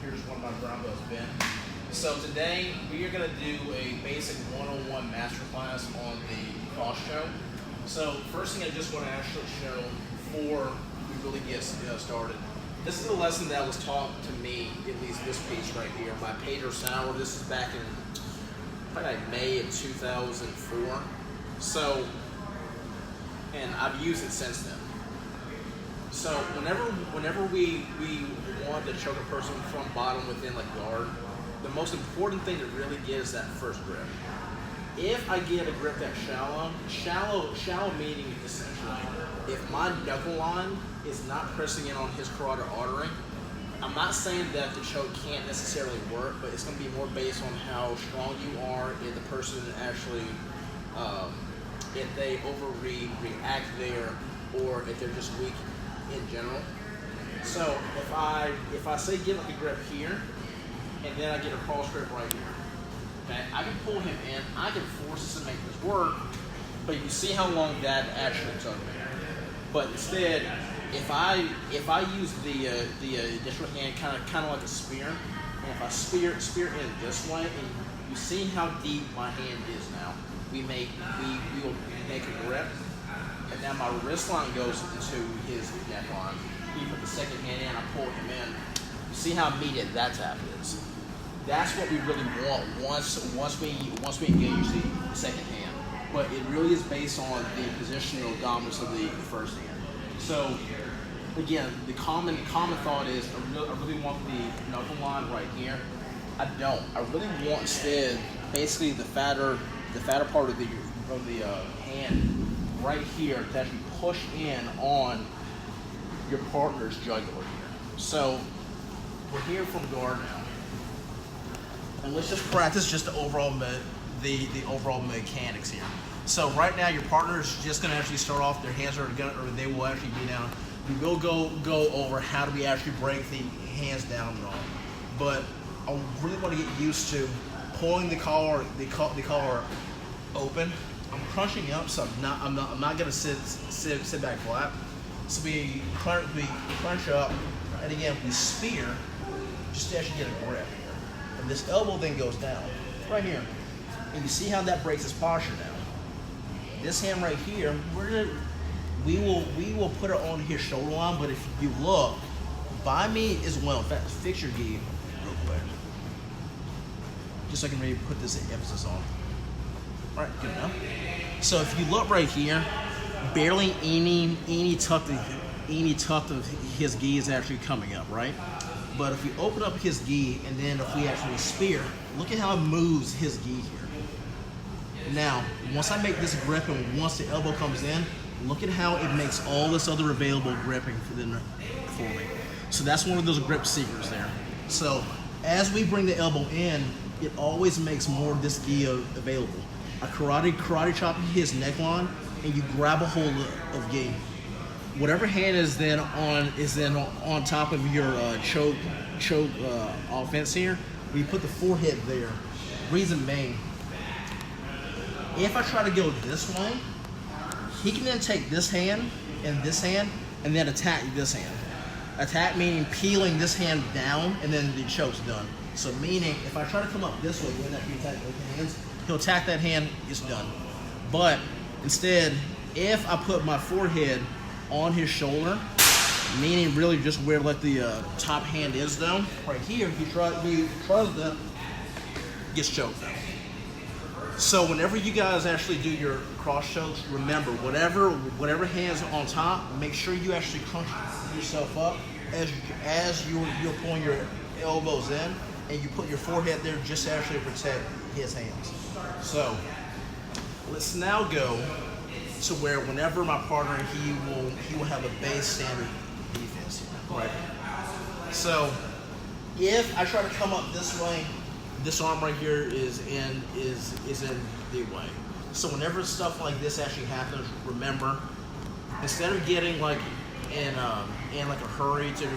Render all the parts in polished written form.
here's one of my brown belts, Ben. So today we are going to do a basic 101 masterclass on the cross choke. So first thing I just want to actually show before we really get started. This is a lesson that was taught to me, at least this piece right here, by Peter Sauer. This is back in probably like May of 2004. So, and I've used it since then. So whenever we want to choke a person from bottom within like guard, the most important thing to really get is that first grip. If I get a grip that's shallow meaning essentially, if my knuckle line is not pressing in on his carotid artery, I'm not saying that the choke can't necessarily work, but it's going to be more based on how strong you are, if the person actually, if they react there, or if they're just weak in general. So if I say get like a grip here, and then I get a cross grip right here, okay, I can pull him in, I can force this to make this work, but you see how long that actually took me. But instead, if I use the initial hand kind of like a spear, and if I spear in this way, and you see how deep my hand is now, we will make a grip, and now my wrist line goes into his neck line. You put the second hand in, I pull him in. You see how immediate that tap is. That's what we really want once we engage the second hand. But it really is based on the positional dominance of the first hand. So again, the common thought is I really want the knuckle line right here. I don't. I really want instead basically the fatter part of the hand right here to actually push in on your partner's jugular here. So we're here from guard now, and let's just practice just the overall overall mechanics here. So right now your partner is just going to actually start off. Their hands they will actually be down. We will go over how do we actually break the hands down and all. But I really want to get used to pulling the collar open. I'm crunching up, so I'm not gonna sit back flat. So we crunch up, and again we spear just to actually get a grip here. And this elbow then goes down right here, and you see how that breaks his posture now. This hand right here, we will put it on his shoulder line. But if you look, by me as well. In fact, fix your gi real quick, just so I can really put this emphasis on. All right, good enough. So if you look right here, barely any tuft of his gi is actually coming up, right? But if we open up his gi and then if we actually spear, look at how it moves his gi here. Now, once I make this grip and once the elbow comes in, look at how it makes all this other available gripping for me. So that's one of those grip secrets there. So as we bring the elbow in, it always makes more of this gi available. A karate chop his neckline, and you grab a hold of gi. Whatever hand is then on top of your choke offense here, we put the forehead there. Reason being, if I try to go this way, he can then take this hand and then attack this hand. Attack meaning peeling this hand down, and then the choke's done. So meaning, if I try to come up this way, when that attack both hands, he'll attack that hand, it's done. But instead, if I put my forehead on his shoulder, meaning really just where like the top hand is though, right here, he tries to gets choked out. So whenever you guys actually do your cross chokes, remember whatever hands on top, make sure you actually crunch yourself up as you're pulling your elbows in, and you put your forehead there just to actually protect his hands. So let's now go to where whenever my partner, he will have a base standard defense here, right? So if I try to come up this way, this arm right here is in the way. So whenever stuff like this actually happens, remember, instead of getting like in like a hurry to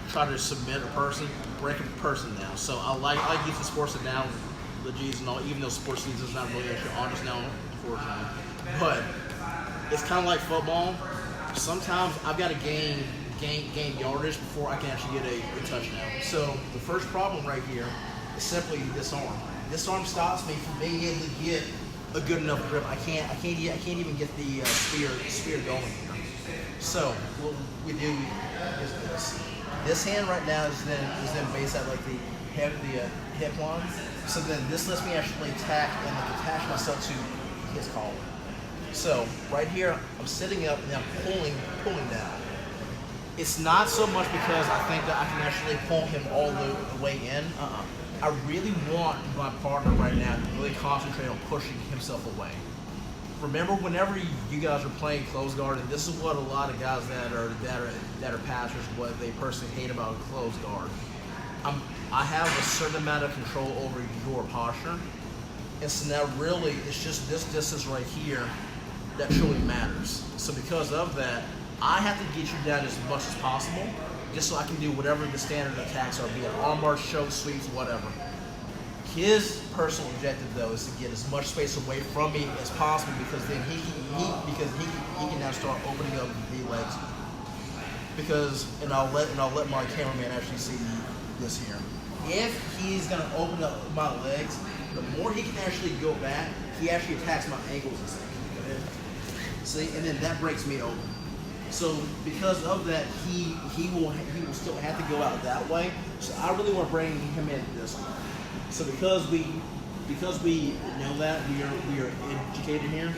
try to submit a person, break a person down. So I like using sports analogies and all, even though sports leagues is not really actually honest now, unfortunately. But it's kind of like football. Sometimes I've got to gain gain yardage before I can actually get a touchdown. So the first problem right here is simply this arm. This arm stops me from being able to get a good enough grip. I can't even get the spear going here. So what we do is this. This hand right now is then based at like the hip line. So then this lets me actually attack and like attach myself to his collar. So right here, I'm sitting up and I'm pulling down. It's not so much because I think that I can actually pull him all the way in. I really want my partner right now to really concentrate on pushing himself away. Remember, whenever you guys are playing close guard, and this is what a lot of guys that are passers, what they personally hate about close guard. I have a certain amount of control over your posture, and so now really it's just this distance right here that truly matters. So because of that, I have to get you down as much as possible, just so I can do whatever the standard attacks are, be it arm bars, choke sweeps, whatever. His personal objective, though, is to get as much space away from me as possible, because then he can now start opening up the legs. Because I'll let my cameraman actually see this here. If he's gonna open up my legs, the more he can actually go back, he actually attacks my ankles and stuff. See, and then that breaks me open. So because of that, he will still have to go out that way. So I really want to bring him in this way. So because we know that we are educated here,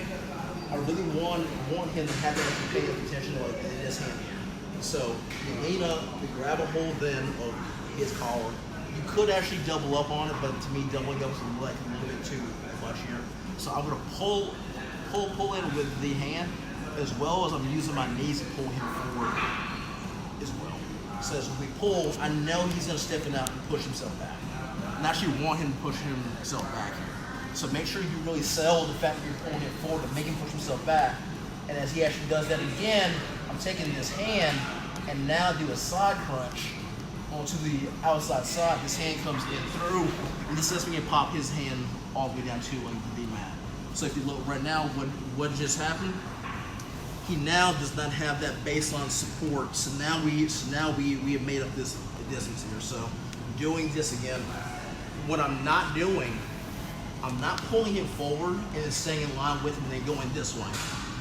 I really want him to have that competitive potential like this hand here. So you lean up, you grab a hold then of his collar. You could actually double up on it, but to me doubling up is like a little bit too much here. So I'm gonna pull in with the hand, as well as I'm using my knees to pull him forward as well. So as we pull, I know he's gonna step it out and push himself back. And I actually want him to push himself back here. So make sure you really sell the fact that you're pulling him forward to make him push himself back. And as he actually does that again, I'm taking this hand and now do a side crunch onto the outside side. This hand comes in through, and this lets me pop his hand all the way down to the mat. So if you look right now, what just happened? He now does not have that baseline support. So now we have made up this distance here. So doing this again, what I'm not doing, I'm not pulling him forward and then staying in line with him and then going this way.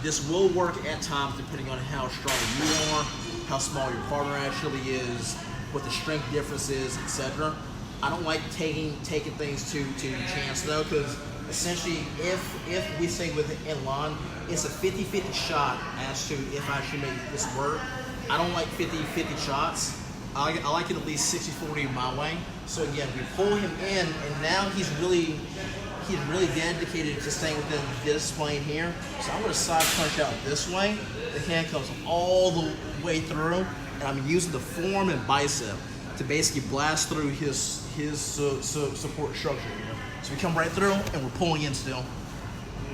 This will work at times depending on how strong you are, how small your partner actually is, what the strength difference is, etc. I don't like taking things to chance though, because essentially if we stay with it in line, it's a 50-50 shot as to if I should make this work. I don't like 50-50 shots. I like it at least 60-40 my way. So again, we pull him in, and now he's really dedicated to staying within this plane here. So I'm going to side punch out this way. The hand comes all the way through, and I'm using the forearm and bicep to basically blast through his support structure here. So we come right through, and we're pulling in still.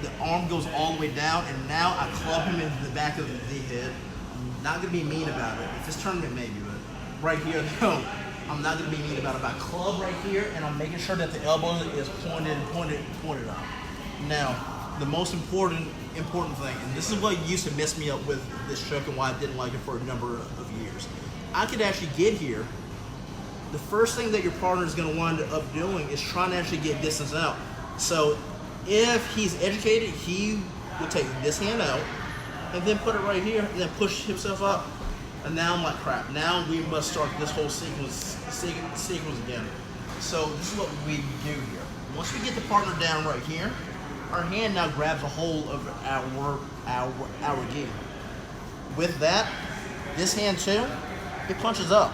The arm goes all the way down, and now I club him in the back of the head. I'm not going to be mean about it. If this tournament, maybe, but right here, no. I'm not going to be mean about it. I club right here, and I'm making sure that the elbow is pointed up. Now, the most important thing, and this is what used to mess me up with this choke and why I didn't like it for a number of years. I could actually get here. The first thing that your partner is going to wind up doing is trying to actually get distance out. So if he's educated, he will take this hand out and then put it right here and then push himself up. And now I'm like, crap, now we must start this whole sequence again. So this is what we do here. Once we get the partner down right here, our hand now grabs a hold of our gi. With that, this hand too, it punches up.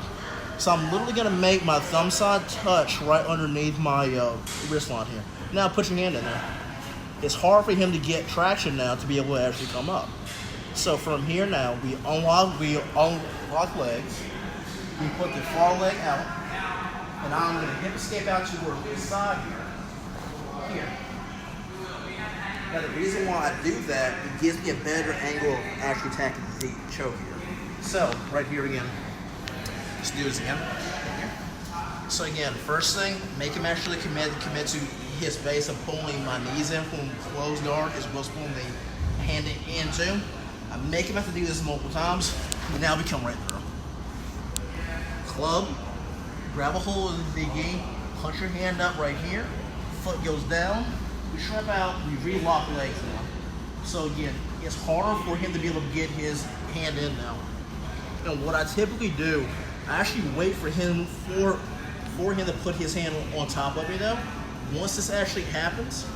So I'm literally gonna make my thumb side touch right underneath my wrist line here. Now put your hand in there. It's hard for him to get traction now to be able to actually come up. So from here now, we unlock legs. We put the far leg out, and now I'm going to hip escape out to his side here. Now the reason why I do that, it gives me a better angle of actually attacking the choke here. So right here again. Let's do this again. So again, first thing, make him actually commit to his base of pulling my knees in from closed guard as well as pulling the hand in too. I make him have to do this multiple times. We now become right through. club, grab a hold of the gi, punch your hand up right here, foot goes down, we strap out, we relock legs now. So again, it's harder for him to be able to get his hand in now. And what I typically do, I actually wait for him to put his hand on top of me now. Once this actually happens,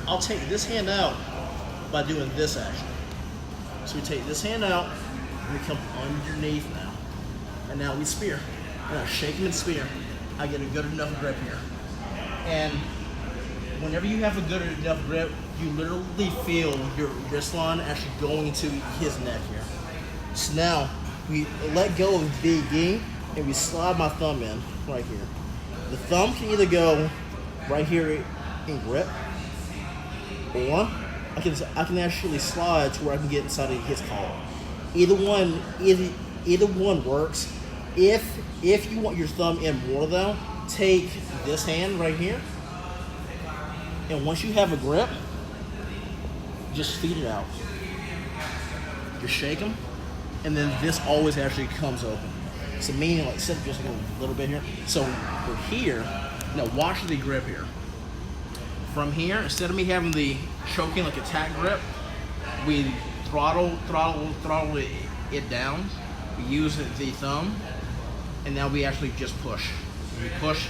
I'll take this hand out by doing this action. So we take this hand out, and we come underneath now. And now we spear. And I shake him and spear. I get a good enough grip here. And whenever you have a good enough grip, you literally feel your wrist line actually going into his neck here. So now, we let go of the gi, and we slide my thumb in right here. The thumb can either go right here in grip, or I can actually slide to where I can get inside of his collar. Either one works. If you want your thumb in more though, take this hand right here, and once you have a grip, just feed it out. Just shake them, and then this always actually comes open. So meaning, like, sit just a little bit here. So we're here. Now watch the grip here. From here, instead of me having the choking like attack grip, we throttle it down. We use the thumb, and now we actually just push. We push.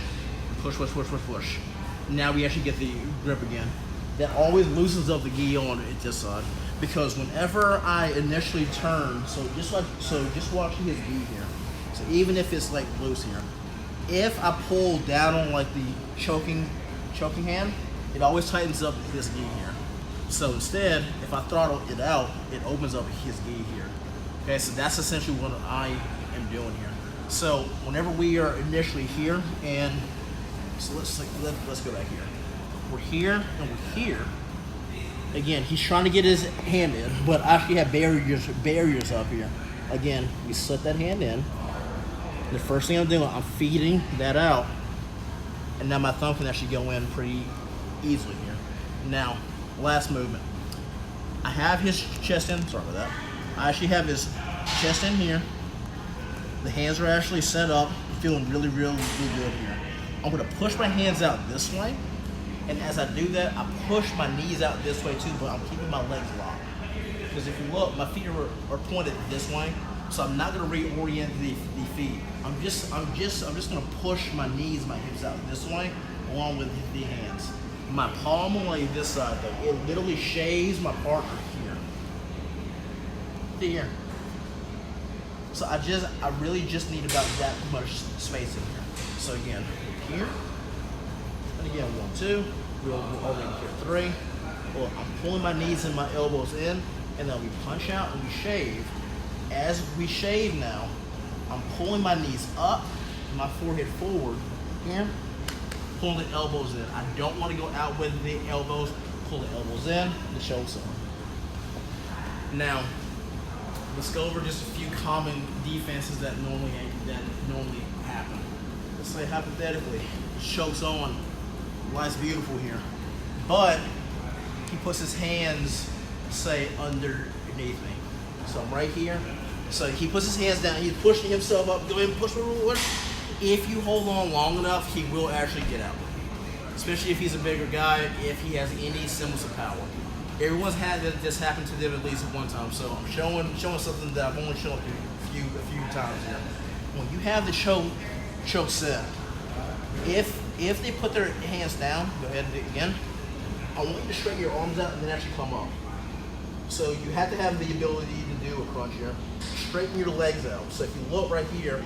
Now we actually get the grip again. That always loosens up the gi on this side, because whenever I initially turn, so just watch his gi here. So even if it's like loose here, if I pull down on like the choking hand, it always tightens up this gi here. So instead, if I throttle it out, it opens up his gi here. Okay, so that's essentially what I am doing here. So whenever we are initially here, and so let's go back here. We're here and we're here. Again, he's trying to get his hand in, but I actually have barriers up here. Again, we slip that hand in. The first thing I'm doing, I'm feeding that out, and now my thumb can actually go in pretty easily here. Now, last movement. I have his chest in. Sorry about that. I actually have his chest in here. The hands are actually set up, feeling really good here. I'm going to push my hands out this way, and as I do that, I push my knees out this way too, but I'm keeping my legs locked. Because if you look, my feet are pointed this way, so I'm not going to reorient the feet. I'm just going to push my knees, my hips out this way, along with the hands. My palm will lay this side though. It literally shaves my partner here. To here. So I really just need about that much space in here. So again, here, and again, 1, 2, we'll over here, 3. Well, I'm pulling my knees and my elbows in, and then we punch out and we shave. As we shave now, I'm pulling my knees up, my forehead forward, here, pulling the elbows in. I don't want to go out with the elbows. Pull the elbows in, the shoulders on. Now, let's go over just a few common defenses that normally happen. Let's say hypothetically, chokes on, life's beautiful here, but he puts his hands, say, underneath me. So I'm right here. So he puts his hands down. He's pushing himself up. Go ahead and push forward. If you hold on long enough, he will actually get out. Especially if he's a bigger guy, if he has any semblance of power. Everyone's had this happen to them at least one time. So I'm showing something that I've only shown a few times here. When you have the choke set, if they put their hands down, go ahead and do it again. I want you to straighten your arms out and then actually come up. So you have to have the ability to do a crunch here. Straighten your legs out. So if you look right here,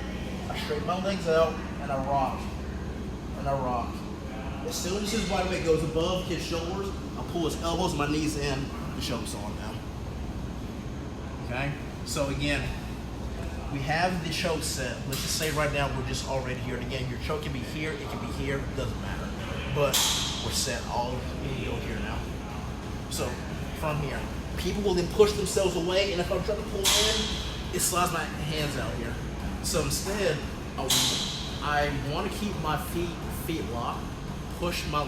I straighten my legs out and I rock. As soon as his body weight goes above his shoulders, I pull his elbows, my knees in, the choke's on now. Okay? So again, we have the choke set. Let's just say right now we're just already here. And again, your choke can be here, it can be here, it doesn't matter. But we're set all in here now. So from here, people will then push themselves away, and if I'm trying to pull in, it slides my hands out here. So instead, I want to keep my feet locked, push my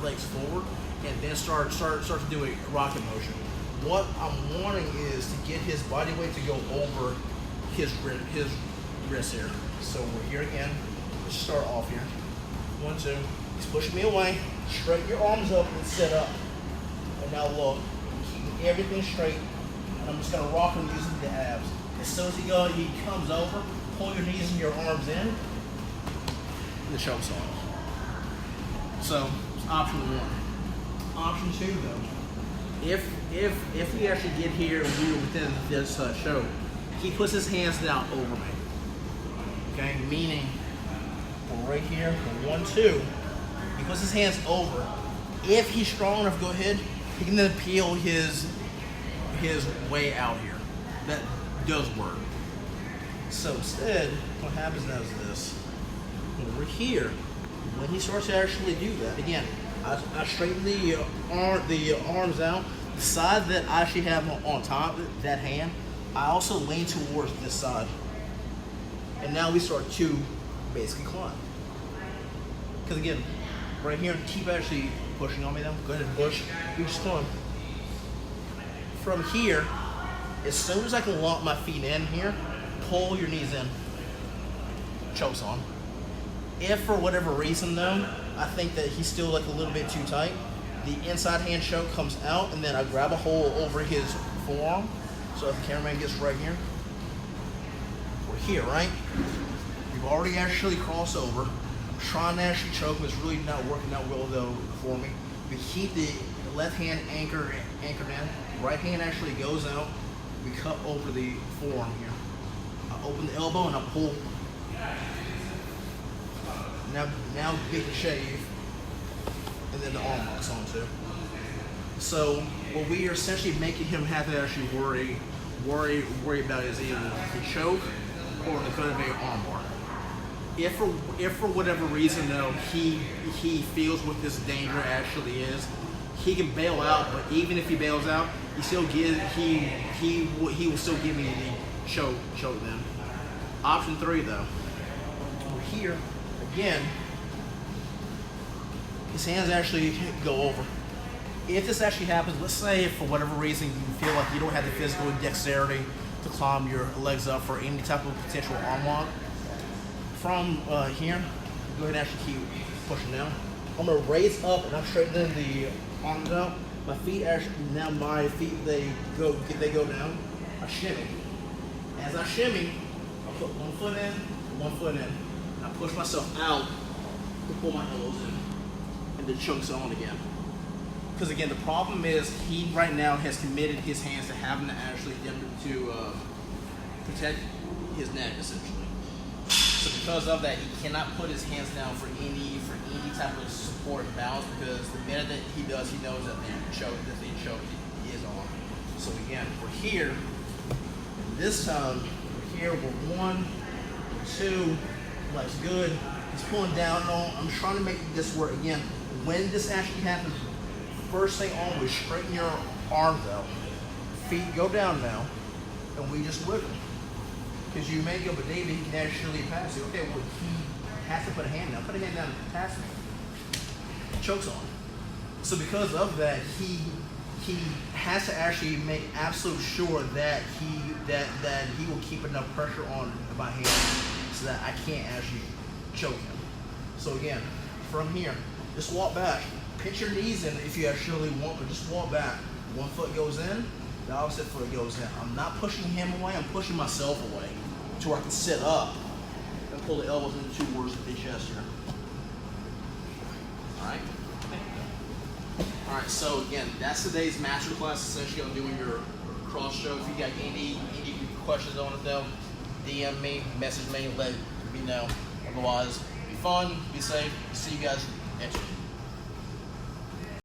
legs forward, and then start to do a rocket motion. What I'm wanting is to get his body weight to go over his wrist here. So we're here again. Let's start off here. 1, 2. He's pushing me away. Straighten your arms up and sit up. And now look, keeping everything straight. And I'm just gonna rock him using the abs. As soon as he comes over, pull your knees and your arms in, and the choke's on. So it's option 1. Option 2 though, if we actually get here and we were within this choke, he puts his hands down over me. Okay, meaning we're right here, 1, 2. He puts his hands over. If he's strong enough, go ahead. He can then peel his way out here. That does work. So instead, what happens now is this. Over here, when he starts to actually do that, again, I straighten the arms out. The side that I actually have on top, that hand, I also lean towards this side. And now we start to basically climb. Because again, right here, keep actually pushing on me now. Go ahead and push. You just climb. From here, as soon as I can lock my feet in here, pull your knees in. Chokes on. If for whatever reason though, I think that he's still like a little bit too tight, the inside hand choke comes out and then I grab a hole over his forearm. So if the cameraman gets right here, we're here, right? We've already actually crossed over. I'm trying to actually choke, but it's really not working out well though for me. We keep the left hand anchored in. Right hand actually goes out. We cut over the forearm here. I open the elbow and I pull. Now get the shave. And then the arm locks on too. So what we are essentially making him have to actually worry about is either the choke or the kind of a arm bar. If for whatever reason though he feels what this danger actually is, he can bail out. But even if he bails out, he will still give me the choke then. Option 3 though, we're here again. His hands actually go over. If this actually happens, let's say for whatever reason you feel like you don't have the physical dexterity to climb your legs up for any type of potential arm lock, from here, go ahead and actually keep pushing down. I'm gonna raise up and I'm straightening the arms out. My feet they go down. I shimmy. As I shimmy, I put 1 foot in, 1 foot in. And I push myself out to pull my elbows in. And the choke's on again. Because again, the problem is he right now has committed his hands to having to actually protect his neck essentially. So because of that, he cannot put his hands down for any type of support and balance, because the minute that he does, he knows that the choke is on. So again, we're here. And this time, we're here. We're 1, 2. Legs good. He's pulling down on. I'm trying to make this work again. When this actually happens, first thing always straighten your arms out. Feet go down now, and we just wiggle. Because you may go, but David, he can actually pass you. Okay, well, he has to put a hand down. Put a hand down and pass me. Chokes on. So because of that, he has to actually make absolute sure that he will keep enough pressure on my hand so that I can't actually choke him. So again, from here, just walk back. Pinch your knees in if you actually want, but just walk back. 1 foot goes in, the opposite foot goes in. I'm not pushing him away, I'm pushing myself away to where I can sit up and pull the elbows into towards the chest here. Alright, so again, that's today's masterclass, essentially on doing your cross show. If you got any questions on it though, DM me, message me, let me know. Otherwise, be fun, be safe. See you guys next week.